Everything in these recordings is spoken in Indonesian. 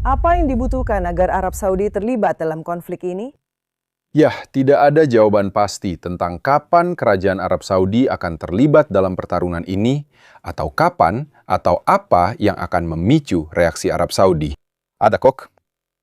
Apa yang dibutuhkan agar Arab Saudi terlibat dalam konflik ini? Ya, tidak ada jawaban pasti tentang kapan kerajaan Arab Saudi akan terlibat dalam pertarungan ini, atau kapan atau apa yang akan memicu reaksi Arab Saudi. Ada kok.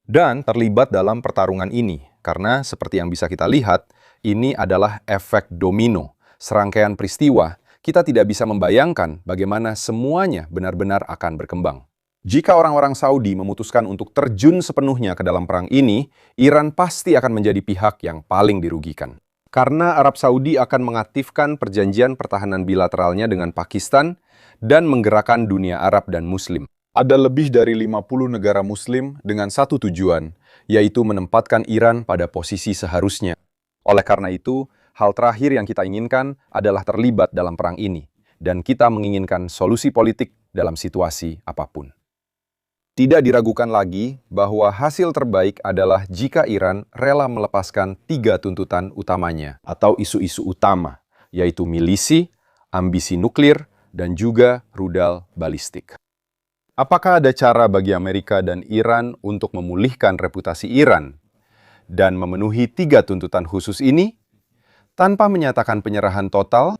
Dan terlibat dalam pertarungan ini, karena seperti yang bisa kita lihat, ini adalah efek domino, serangkaian peristiwa. Kita tidak bisa membayangkan bagaimana semuanya benar-benar akan berkembang. Jika orang-orang Saudi memutuskan untuk terjun sepenuhnya ke dalam perang ini, Iran pasti akan menjadi pihak yang paling dirugikan. Karena Arab Saudi akan mengaktifkan perjanjian pertahanan bilateralnya dengan Pakistan dan menggerakkan dunia Arab dan Muslim. Ada lebih dari 50 negara Muslim dengan satu tujuan, yaitu menempatkan Iran pada posisi seharusnya. Oleh karena itu, hal terakhir yang kita inginkan adalah terlibat dalam perang ini, dan kita menginginkan solusi politik dalam situasi apapun. Tidak diragukan lagi bahwa hasil terbaik adalah jika Iran rela melepaskan 3 tuntutan utamanya atau isu-isu utama, yaitu milisi, ambisi nuklir, dan juga rudal balistik. Apakah ada cara bagi Amerika dan Iran untuk memulihkan reputasi Iran dan memenuhi 3 tuntutan khusus ini tanpa menyatakan penyerahan total?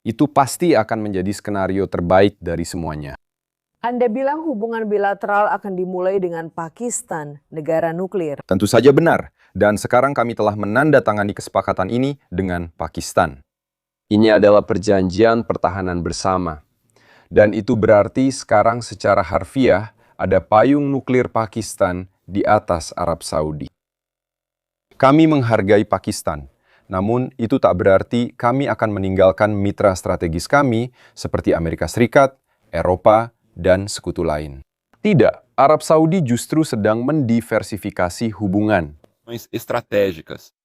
Itu pasti akan menjadi skenario terbaik dari semuanya. Anda bilang hubungan bilateral akan dimulai dengan Pakistan, negara nuklir. Tentu saja benar, dan sekarang kami telah menandatangani kesepakatan ini dengan Pakistan. Ini adalah perjanjian pertahanan bersama. Dan itu berarti sekarang secara harfiah ada payung nuklir Pakistan di atas Arab Saudi. Kami menghargai Pakistan, namun itu tak berarti kami akan meninggalkan mitra strategis kami seperti Amerika Serikat, Eropa, dan sekutu lain. Tidak, Arab Saudi justru sedang mendiversifikasi hubungan estratégicas.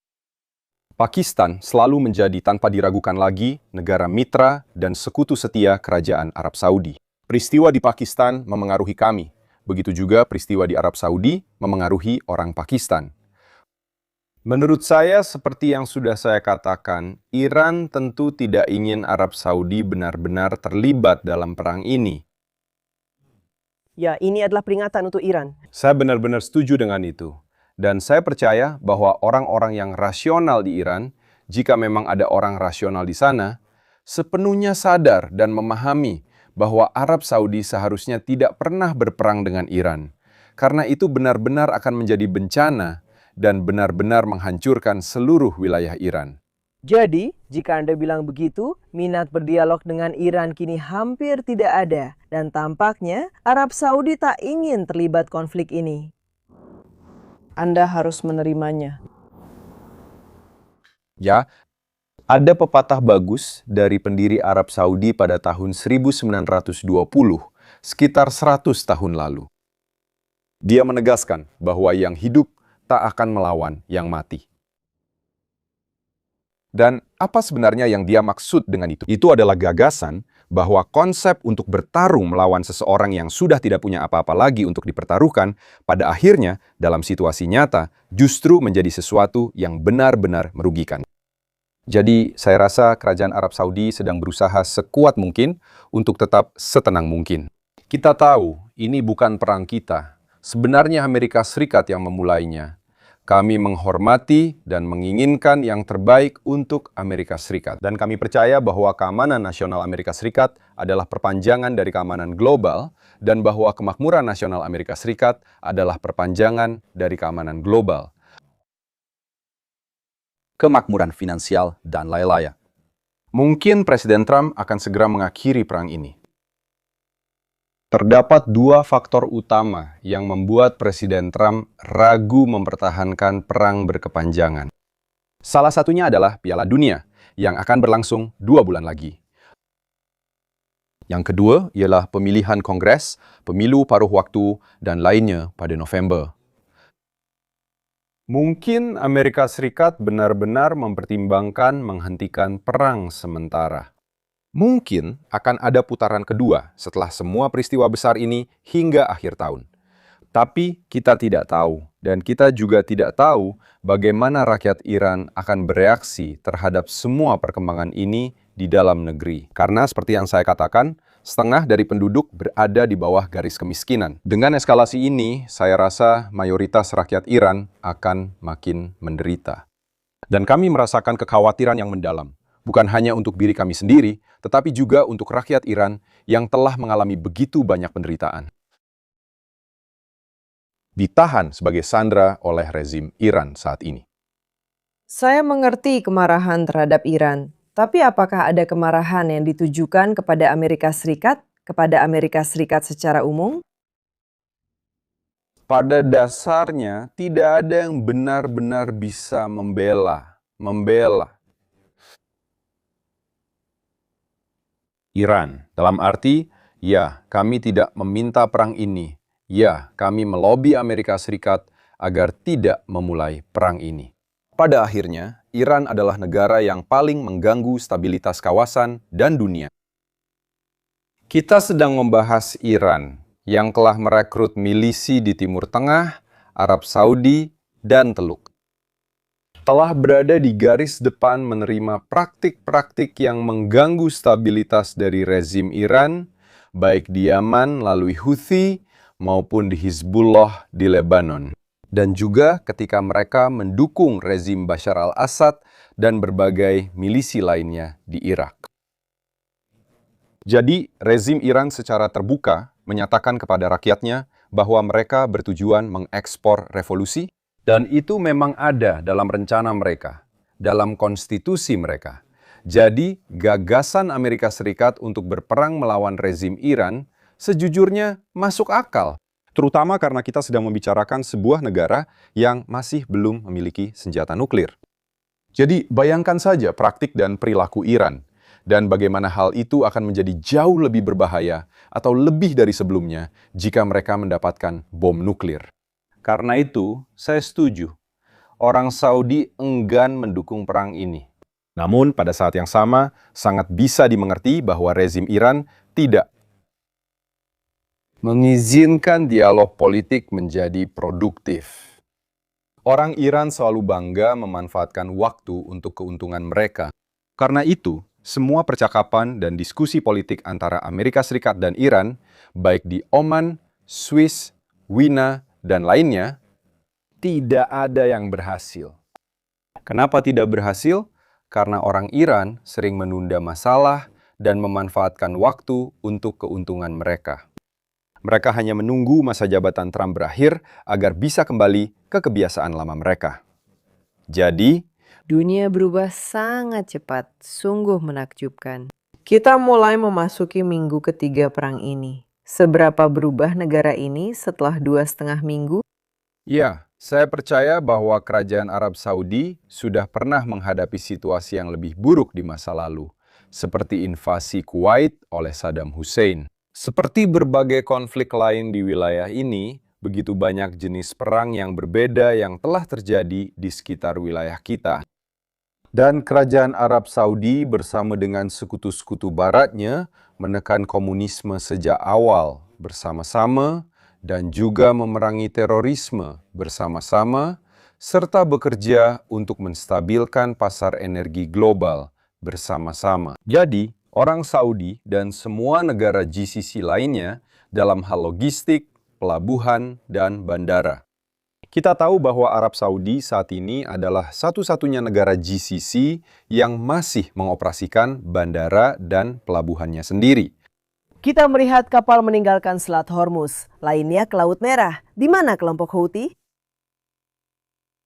Pakistan selalu menjadi tanpa diragukan lagi negara mitra dan sekutu setia kerajaan Arab Saudi. Peristiwa di Pakistan memengaruhi kami. Begitu juga peristiwa di Arab Saudi memengaruhi orang Pakistan. Menurut saya, seperti yang sudah saya katakan, Iran tentu tidak ingin Arab Saudi benar-benar terlibat dalam perang ini. Ya, ini adalah peringatan untuk Iran. Saya benar-benar setuju dengan itu. Dan saya percaya bahwa orang-orang yang rasional di Iran, jika memang ada orang rasional di sana, sepenuhnya sadar dan memahami bahwa Arab Saudi seharusnya tidak pernah berperang dengan Iran. Karena itu benar-benar akan menjadi bencana dan benar-benar menghancurkan seluruh wilayah Iran. Jadi, jika Anda bilang begitu, minat berdialog dengan Iran kini hampir tidak ada. Dan tampaknya Arab Saudi tak ingin terlibat konflik ini. Anda harus menerimanya. Ya, ada pepatah bagus dari pendiri Arab Saudi pada tahun 1920, sekitar 100 tahun lalu. Dia menegaskan bahwa yang hidup tak akan melawan yang mati. Dan apa sebenarnya yang dia maksud dengan itu? Itu adalah gagasan bahwa konsep untuk bertarung melawan seseorang yang sudah tidak punya apa-apa lagi untuk dipertaruhkan, pada akhirnya dalam situasi nyata justru menjadi sesuatu yang benar-benar merugikan. Jadi saya rasa kerajaan Arab Saudi sedang berusaha sekuat mungkin untuk tetap setenang mungkin. Kita tahu ini bukan perang kita. Sebenarnya Amerika Serikat yang memulainya. Kami menghormati dan menginginkan yang terbaik untuk Amerika Serikat. Dan kami percaya bahwa keamanan nasional Amerika Serikat adalah perpanjangan dari keamanan global dan bahwa kemakmuran nasional Amerika Serikat adalah perpanjangan dari keamanan global. Kemakmuran finansial dan lain-lain. Mungkin Presiden Trump akan segera mengakhiri perang ini. Terdapat 2 faktor utama yang membuat Presiden Trump ragu mempertahankan perang berkepanjangan. Salah satunya adalah Piala Dunia, yang akan berlangsung 2 bulan lagi. Yang kedua ialah pemilihan Kongres, pemilu paruh waktu, dan lainnya pada November. Mungkin Amerika Serikat benar-benar mempertimbangkan menghentikan perang sementara. Mungkin akan ada putaran kedua setelah semua peristiwa besar ini hingga akhir tahun. Tapi kita tidak tahu, dan kita juga tidak tahu bagaimana rakyat Iran akan bereaksi terhadap semua perkembangan ini di dalam negeri. Karena seperti yang saya katakan, Setengah dari penduduk berada di bawah garis kemiskinan. Dengan eskalasi ini, saya rasa mayoritas rakyat Iran akan makin menderita. Dan kami merasakan kekhawatiran yang mendalam, bukan hanya untuk diri kami sendiri, tetapi juga untuk rakyat Iran yang telah mengalami begitu banyak penderitaan. Ditahan sebagai sandera oleh rezim Iran saat ini. Saya mengerti kemarahan terhadap Iran, tapi apakah ada kemarahan yang ditujukan kepada Amerika Serikat secara umum? Pada dasarnya, tidak ada yang benar-benar bisa membela Iran. Dalam arti, ya, kami tidak meminta perang ini. Ya, kami melobi Amerika Serikat agar tidak memulai perang ini. Pada akhirnya, Iran adalah negara yang paling mengganggu stabilitas kawasan dan dunia. Kita sedang membahas Iran yang telah merekrut milisi di Timur Tengah, Arab Saudi, dan Teluk. Telah berada di garis depan menerima praktik-praktik yang mengganggu stabilitas dari rezim Iran, baik di Yaman melalui Houthi maupun di Hizbullah di Lebanon. Dan juga ketika mereka mendukung rezim Bashar al-Assad dan berbagai milisi lainnya di Irak. Jadi, rezim Iran secara terbuka menyatakan kepada rakyatnya bahwa mereka bertujuan mengekspor revolusi, dan itu memang ada dalam rencana mereka, dalam konstitusi mereka. Jadi, gagasan Amerika Serikat untuk berperang melawan rezim Iran sejujurnya masuk akal. Terutama karena kita sedang membicarakan sebuah negara yang masih belum memiliki senjata nuklir. Jadi, bayangkan saja praktik dan perilaku Iran, dan bagaimana hal itu akan menjadi jauh lebih berbahaya atau lebih dari sebelumnya jika mereka mendapatkan bom nuklir. Karena itu, saya setuju. Orang Saudi enggan mendukung perang ini. Namun, pada saat yang sama, sangat bisa dimengerti bahwa rezim Iran tidak mengizinkan dialog politik menjadi produktif. Orang Iran selalu bangga memanfaatkan waktu untuk keuntungan mereka. Karena itu, semua percakapan dan diskusi politik antara Amerika Serikat dan Iran, baik di Oman, Swiss, Wina, dan lainnya, tidak ada yang berhasil. Kenapa tidak berhasil? Karena orang Iran sering menunda masalah dan memanfaatkan waktu untuk keuntungan mereka. Mereka hanya menunggu masa jabatan Trump berakhir agar bisa kembali ke kebiasaan lama mereka. Jadi, Dunia berubah sangat cepat, sungguh menakjubkan. Kita mulai memasuki minggu ketiga perang ini. Seberapa berubah negara ini setelah 2,5 minggu? ya, saya percaya bahwa kerajaan Arab Saudi sudah pernah menghadapi situasi yang lebih buruk di masa lalu, seperti invasi Kuwait oleh Saddam Hussein. Seperti berbagai konflik lain di wilayah ini, begitu banyak jenis perang yang berbeda yang telah terjadi di sekitar wilayah kita. Dan kerajaan Arab Saudi bersama dengan sekutu-sekutu baratnya menekan komunisme sejak awal bersama-sama dan juga memerangi terorisme bersama-sama, serta bekerja untuk menstabilkan pasar energi global bersama-sama. Jadi, orang Saudi dan semua negara GCC lainnya dalam hal logistik, pelabuhan, dan bandara. Kita tahu bahwa Arab Saudi saat ini adalah satu-satunya negara GCC yang masih mengoperasikan bandara dan pelabuhannya sendiri. Kita melihat kapal meninggalkan Selat Hormuz, lainnya ke Laut Merah. Di mana kelompok Houthi?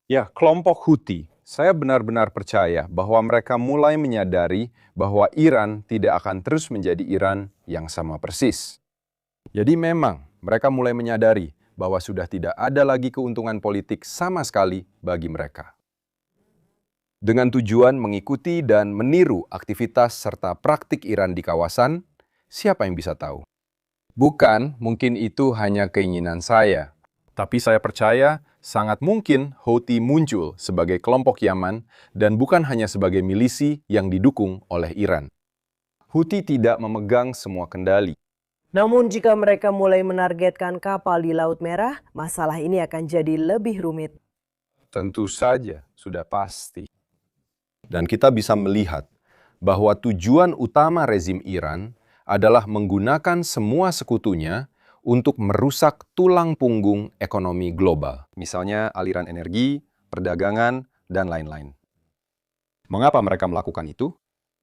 Ya, kelompok Houthi. Saya benar-benar percaya bahwa mereka mulai menyadari bahwa Iran tidak akan terus menjadi Iran yang sama persis. Jadi memang mereka mulai menyadari bahwa sudah tidak ada lagi keuntungan politik sama sekali bagi mereka. Dengan tujuan mengikuti dan meniru aktivitas serta praktik Iran di kawasan, siapa yang bisa tahu? Bukan, mungkin itu hanya keinginan saya. Tapi saya percaya sangat mungkin Houthi muncul sebagai kelompok Yaman dan bukan hanya sebagai milisi yang didukung oleh Iran. Houthi tidak memegang semua kendali. Namun jika mereka mulai menargetkan kapal di Laut Merah, masalah ini akan jadi lebih rumit. Tentu saja, sudah pasti. Dan kita bisa melihat bahwa tujuan utama rezim Iran adalah menggunakan semua sekutunya untuk merusak tulang punggung ekonomi global. Misalnya aliran energi, perdagangan, dan lain-lain. Mengapa mereka melakukan itu?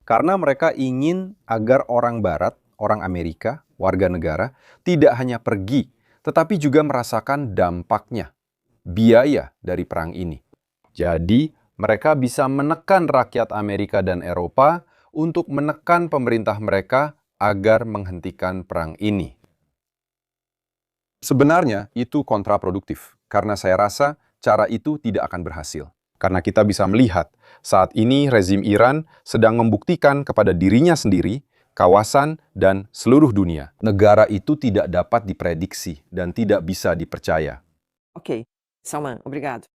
Karena mereka ingin agar orang Barat, orang Amerika, warga negara, tidak hanya pergi, tetapi juga merasakan dampaknya, biaya dari perang ini. Jadi, mereka bisa menekan rakyat Amerika dan Eropa untuk menekan pemerintah mereka agar menghentikan perang ini. Sebenarnya itu kontraproduktif, karena saya rasa cara itu tidak akan berhasil. Karena kita bisa melihat, saat ini rezim Iran sedang membuktikan kepada dirinya sendiri, kawasan, dan seluruh dunia. Negara itu tidak dapat diprediksi dan tidak bisa dipercaya. Ok, Salman, obrigado.